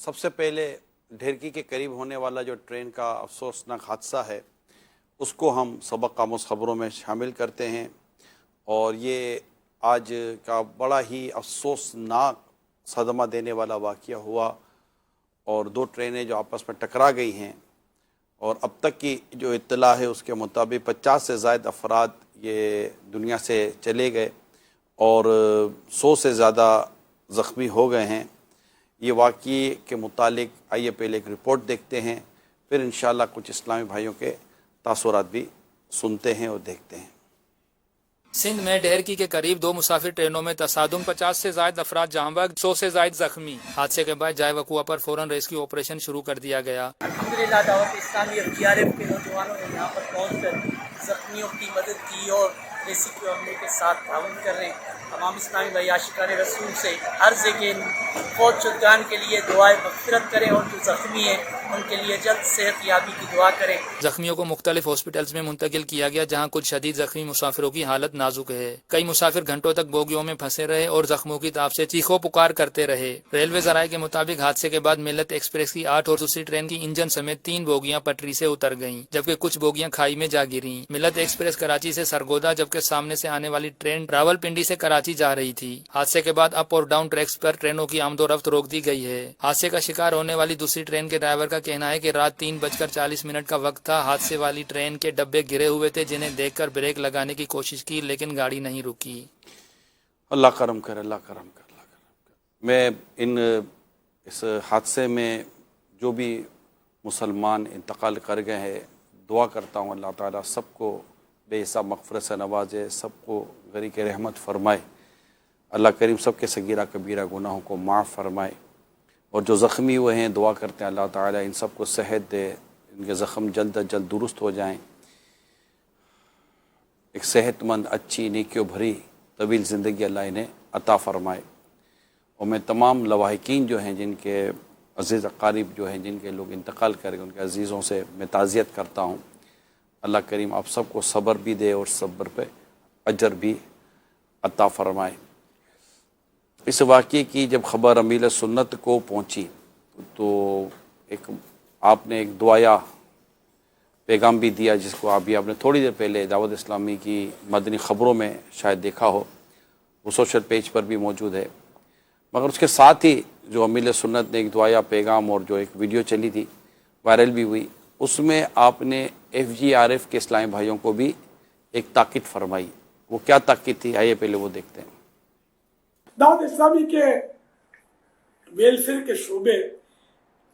سب سے پہلے ڈھیرکی کے قریب ہونے والا جو ٹرین کا افسوسناک حادثہ ہے اس کو ہم سبق آموز خبروں میں شامل کرتے ہیں، اور یہ آج کا بڑا ہی افسوسناک صدمہ دینے والا واقعہ ہوا، اور دو ٹرینیں جو آپس میں ٹکرا گئی ہیں، اور اب تک کی جو اطلاع ہے اس کے مطابق 50 سے زائد افراد یہ دنیا سے چلے گئے اور 100 سے زیادہ زخمی ہو گئے ہیں۔ یہ واقعے کے متعلق آئیے پہلے ایک رپورٹ دیکھتے ہیں، پھر انشاءاللہ کچھ اسلامی بھائیوں کے تاثرات بھی سنتے ہیں اور دیکھتے ہیں۔ سندھ میں ڈھیرکی کے قریب دو مسافر ٹرینوں میں تصادم، 50 سے زائد افراد جہاں بحق، 100 سے زائد زخمی۔ حادثے کے بعد جائے وقوع پر فوراً ریسکیو آپریشن شروع کر دیا گیا۔ الحمدللہ دعوت اسلامی FGRF کے نوجوانوں نے یہاں پر پہنچ کر زخمیوں کی مدد کی اور ریسکیو عملے کے ساتھ تعاون کر رہے ہیں۔ تمام اسلامی بھائی عاشقان رسول سے عرض ہے کہ فوت شدگان کے لیے دعائے مغفرت کریں، اور جو زخمی ہیں ان کے لیے جلد صحت یابی کی دعا کریں۔ زخمیوں کو مختلف ہاسپٹلز میں منتقل کیا گیا، جہاں کچھ شدید زخمی مسافروں کی حالت نازک ہے۔ کئی مسافر گھنٹوں تک بوگیوں میں پھنسے رہے اور زخموں کی تاب سے چیخو پکار کرتے رہے۔ ریلوے ذرائع کے مطابق حادثے کے بعد ملت ایکسپریس کی 8 اور دوسری ٹرین کی انجن سمیت 3 بوگیاں پٹری سے اتر گئیں، جبکہ کچھ بوگیاں کھائی میں جا گریں۔ ملت ایکسپریس کراچی سے سرگودا، جبکہ سامنے سے آنے والی ٹرین راولپنڈی سے کراچی جا رہی تھی۔ حادثے کے بعد اپ اور ڈاؤن ٹریکس پر ٹرینوں کی آمد و رفت روک دی گئی ہے۔ حادثے کا شکار ہونے والی دوسری ٹرین کے ڈرائیور کا کہنا ہے کہ رات 3:40 کا وقت تھا۔ حادثے والی ٹرین کے ڈبے گرے ہوئے تھے، جنہیں دیکھ کر بریک لگانے کی کوشش کی لیکن گاڑی نہیں رکی۔ اللہ کرم کر، اللہ کرم کر، اللہ کرم کر۔ میں اس حادثے میں جو بھی مسلمان انتقال کر گئے ہیں، دعا کرتا ہوں اللہ تعالیٰ سب کو بے حساب مغفرت سے نوازے، سب کو غریق رحمت فرمائے۔ اللہ کریم سب کے صغیرہ کبیرہ گناہوں کو معاف فرمائے، اور جو زخمی ہوئے ہیں دعا کرتے ہیں اللہ تعالیٰ ان سب کو صحت دے، ان کے زخم جلد از جلد درست ہو جائیں، ایک صحت مند، اچھی، نیکیوں بھری طویل زندگی اللہ انہیں عطا فرمائے۔ اور میں تمام لواحقین جو ہیں، جن کے عزیز اقارب جو ہیں، جن کے لوگ انتقال کر گئے، ان کے عزیزوں سے میں تعزیت کرتا ہوں۔ اللہ کریم آپ سب کو صبر بھی دے اور صبر پہ اجر بھی عطا فرمائے۔ اس واقعے کی جب خبر امیر سنت کو پہنچی تو آپ نے ایک دعائیا پیغام بھی دیا، جس کو آپ نے تھوڑی دیر پہلے دعوت اسلامی کی مدنی خبروں میں شاید دیکھا ہو، وہ سوشل پیج پر بھی موجود ہے۔ مگر اس کے ساتھ ہی جو امیر سنت نے ایک دعائیا پیغام اور جو ایک ویڈیو چلی تھی، وائرل بھی ہوئی، اس میں آپ نے FGRF کے اسلامی بھائیوں کو بھی ایک تاکید فرمائی۔ وہ کیا تاکید تھی، آئیے پہلے وہ دیکھتے ہیں۔ دعوت اسلامی کے ویلفیئر کے شعبے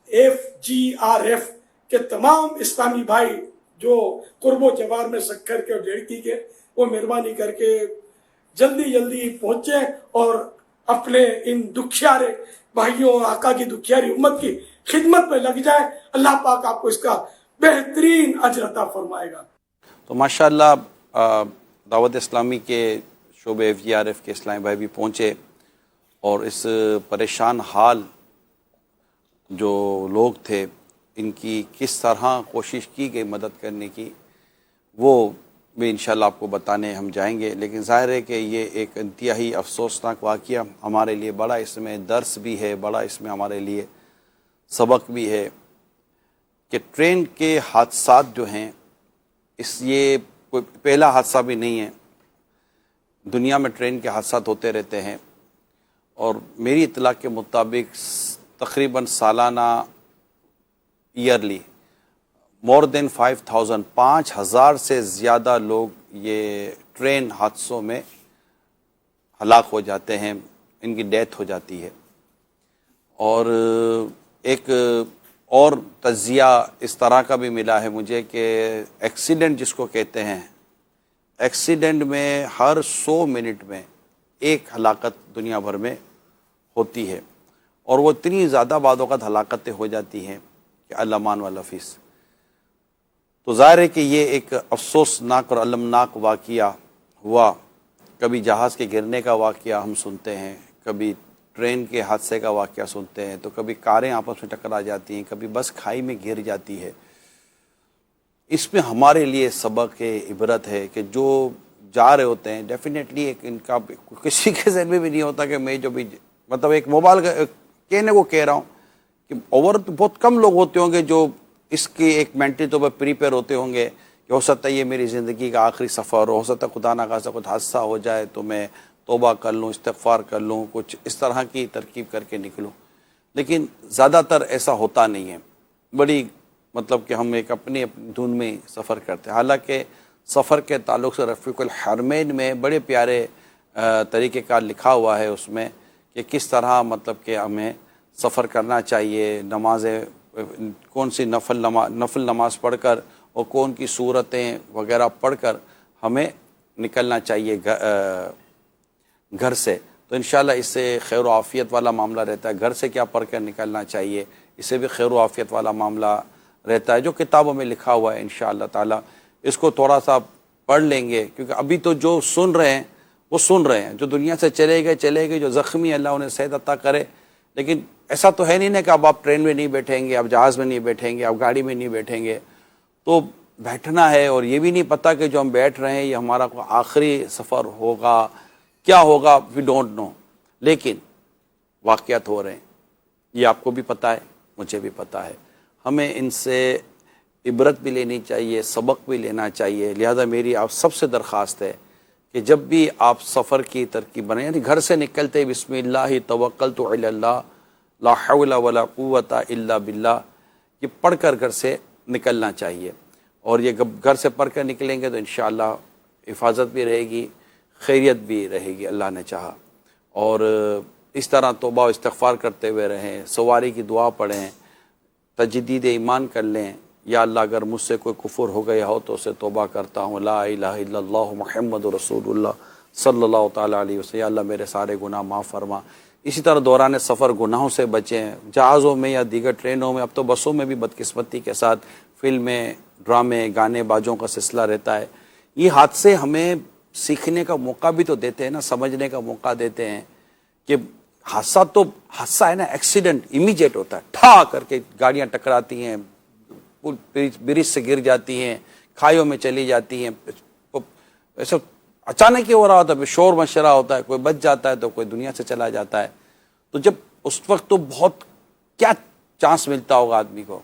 FGRF کے تمام اسلامی بھائی جو قرب و جوار میں سکھر کے اور ڈھیرکی کے، وہ مہربانی کر کے جلدی پہنچیں اور اپنے ان دکھیارے بھائیوں، آقا کی دکھیاری امت کی خدمت میں لگ جائے۔ اللہ پاک آپ کو اس کا بہترین اجر عطا فرمائے گا۔ تو ماشاءاللہ دعوت اسلامی کے شعبے FGRF کے اسلامی بھائی بھی پہنچے، اور اس پریشان حال جو لوگ تھے ان کی کس طرح کوشش کی گئی مدد کرنے کی، وہ بھی انشاءاللہ آپ کو بتانے ہم جائیں گے۔ لیکن ظاہر ہے کہ یہ ایک انتہائی افسوسناک واقعہ ہمارے لیے، بڑا اس میں درس بھی ہے، بڑا اس میں ہمارے لیے سبق بھی ہے کہ ٹرین کے حادثات جو ہیں، یہ کوئی پہلا حادثہ بھی نہیں ہے، دنیا میں ٹرین کے حادثات ہوتے رہتے ہیں، اور میری اطلاع کے مطابق تقریباً سالانہ ایئرلی مور دین 5,000 سے زیادہ لوگ یہ ٹرین حادثوں میں ہلاک ہو جاتے ہیں، ان کی ڈیتھ ہو جاتی ہے۔ اور ایک اور تجزیہ اس طرح کا بھی ملا ہے مجھے کہ ایکسیڈنٹ جس کو کہتے ہیں، ایکسیڈنٹ میں ہر 100 منٹ میں ایک ہلاکت دنیا بھر میں ہوتی ہے، اور وہ اتنی زیادہ بعد اوقات ہلاکتیں ہو جاتی ہیں کہ الامان والافیس۔ تو ظاہر ہے کہ یہ ایک افسوسناک اور المناک واقعہ ہوا۔ کبھی جہاز کے گرنے کا واقعہ ہم سنتے ہیں، کبھی ٹرین کے حادثے کا واقعہ سنتے ہیں، تو کبھی کاریں آپس میں ٹکرا جاتی ہیں، کبھی بس کھائی میں گر جاتی ہے۔ اس میں ہمارے لیے سبق عبرت ہے کہ جو جا رہے ہوتے ہیں ڈیفینیٹلی ایک ان کا کسی کے ذہن میں بھی نہیں ہوتا کہ میں جو بھی مطلب ایک موبائل کہنے کو کہہ رہا ہوں کہ بہت کم لوگ ہوتے ہوں گے جو اس کی ایک مینٹلی طور پر پریپیئر ہوتے ہوں گے کہ ہو سکتا ہے یہ میری زندگی کا آخری سفر ہو سکتا ہے خدا نہ خاصا کچھ حادثہ ہو جائے تو میں توبہ کر لوں، استغفار کر لوں، کچھ اس طرح کی ترکیب کر کے نکلوں. لیکن زیادہ تر ایسا ہوتا نہیں ہے. بڑی مطلب کہ ہم ایک اپنی دھن میں سفر کرتے ہیں. حالانکہ سفر کے تعلق سے رفیق الحرمین میں بڑے پیارے طریقہ کار لکھا ہوا ہے اس میں کہ کس طرح مطلب کہ ہمیں سفر کرنا چاہیے، نمازیں کون سی نفل نماز پڑھ کر اور کون کی صورتیں وغیرہ پڑھ کر ہمیں نکلنا چاہیے گھر سے. تو انشاءاللہ اس سے خیر و عافیت والا معاملہ رہتا ہے. گھر سے کیا پڑھ کر نکلنا چاہیے، اس سے بھی خیر و عافیت والا معاملہ رہتا ہے جو کتابوں میں لکھا ہوا ہے. انشاءاللہ تعالی اس کو تھوڑا سا پڑھ لیں گے کیونکہ ابھی تو جو سن رہے ہیں وہ سن رہے ہیں، جو دنیا سے چلے گئے جو زخمی اللہ انہیں صحت عطا کرے. لیکن ایسا تو ہے نہیں نا کہ اب آپ ٹرین میں نہیں بیٹھیں گے، اب جہاز میں نہیں بیٹھیں گے، اب گاڑی میں نہیں بیٹھیں گے. تو بیٹھنا ہے اور یہ بھی نہیں پتہ کہ جو ہم بیٹھ رہے ہیں یہ ہمارا کوئی آخری سفر ہوگا، کیا ہوگا، وی ڈونٹ نو. لیکن واقعات ہو رہے ہیں، یہ آپ کو بھی پتہ ہے، مجھے بھی پتہ ہے. ہمیں ان سے عبرت بھی لینی چاہیے، سبق بھی لینا چاہیے. لہذا میری آپ سب سے درخواست ہے کہ جب بھی آپ سفر کی ترکیب بنائیں، یعنی گھر سے نکلتے بسم اللہ توکلت علی اللہ لا حول ولا قوت الا باللہ، یہ پڑھ کر گھر سے نکلنا چاہیے. اور یہ گھر سے پڑھ کر نکلیں گے تو انشاءاللہ حفاظت بھی رہے گی، خیریت بھی رہے گی اللہ نے چاہا. اور اس طرح توبہ و استغفار کرتے ہوئے رہیں، سواری کی دعا پڑھیں، تجدید ایمان کر لیں. یا اللہ اگر مجھ سے کوئی کفر ہو گیا ہو تو اسے توبہ کرتا ہوں، لا الہ الا اللہ محمد رسول اللہ صلی اللہ تعالیٰ علیہ وسلم. یا اللہ میرے سارے گناہ معاف فرما. اسی طرح دوران سفر گناہوں سے بچیں، جہازوں میں یا دیگر ٹرینوں میں. اب تو بسوں میں بھی بدقسمتی کے ساتھ فلمیں، ڈرامے، گانے بازوں کا سلسلہ رہتا ہے. یہ حادثے ہمیں سیکھنے کا موقع بھی تو دیتے ہیں نا، سمجھنے کا موقع دیتے ہیں کہ حادثہ ہے نا، ایکسیڈنٹ امیجیٹ ہوتا ہے، ٹھا کر کے گاڑیاں ٹکراتی ہیں، برج سے گر جاتی ہیں، کھائیوں میں چلی جاتی ہیں. ایسا اچانک ہی ہو رہا ہوتا ہے، شور مشورہ ہوتا ہے، کوئی بچ جاتا ہے تو کوئی دنیا سے چلا جاتا ہے. تو جب اس وقت تو بہت کیا چانس ملتا ہوگا آدمی کو.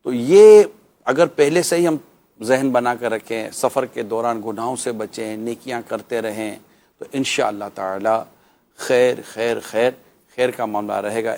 تو یہ اگر پہلے سے ہی ہم ذہن بنا کر رکھیں، سفر کے دوران گناہوں سے بچیں، نیکیاں کرتے رہیں، تو انشاءاللہ تعالی خیر خیر خیر خیر کا معاملہ رہے گا.